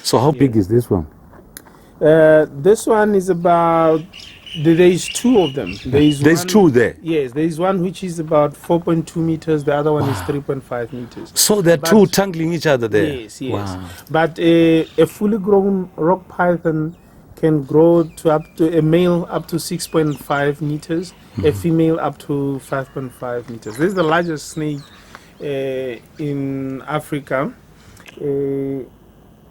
So how big is this one? This one is about, there is two of them. There's two there. Yes, there is one which is about 4.2 meters, the other one is 3.5 meters. So they're two tangling each other there? Yes, yes. Wow. But a fully grown rock python can grow to up to a male up to 6.5 meters, a female up to 5.5 meters. This is the largest snake in Africa,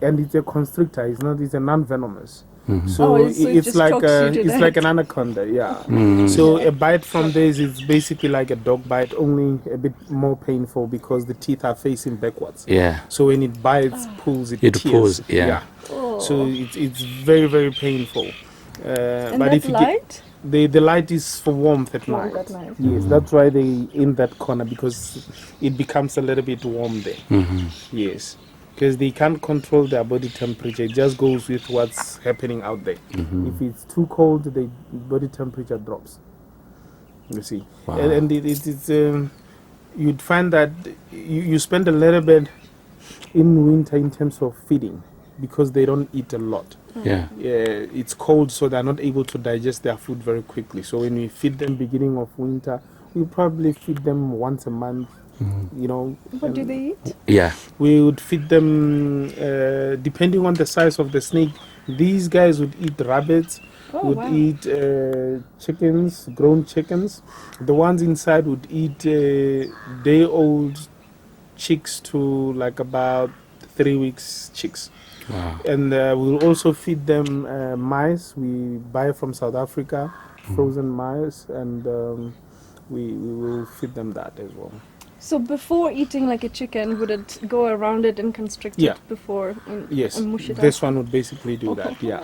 and it's a constrictor. It's a non-venomous. So it's like an anaconda, yeah. So a bite from this is basically like a dog bite, only a bit more painful because the teeth are facing backwards. Yeah. So when it bites, pulls, it tears. Pulls, yeah. Oh. So it's very, very painful. And but that if you light? the light is for warmth at night. At night. Yes, that's why they in that corner, because it becomes a little bit warm there. Yes. Because they can't control their body temperature. It just goes with what's happening out there. If it's too cold, the body temperature drops. You see. Wow. And it's you'd find that you spend a little bit in winter in terms of feeding, because they don't eat a lot. Yeah. It's cold, so they're not able to digest their food very quickly. So when we feed them beginning of winter, we probably feed them once a month. You know. What do they eat? Yeah. We would feed them depending on the size of the snake. These guys would eat rabbits, eat chickens, grown chickens. The ones inside would eat day-old chicks to like about 3 weeks chicks. Wow. And we'll also feed them mice. We buy from South Africa, frozen mice, and we will feed them that as well. So before eating like a chicken, would it go around it and constrict it before Yes, and mush it this out? one would basically do that, yeah.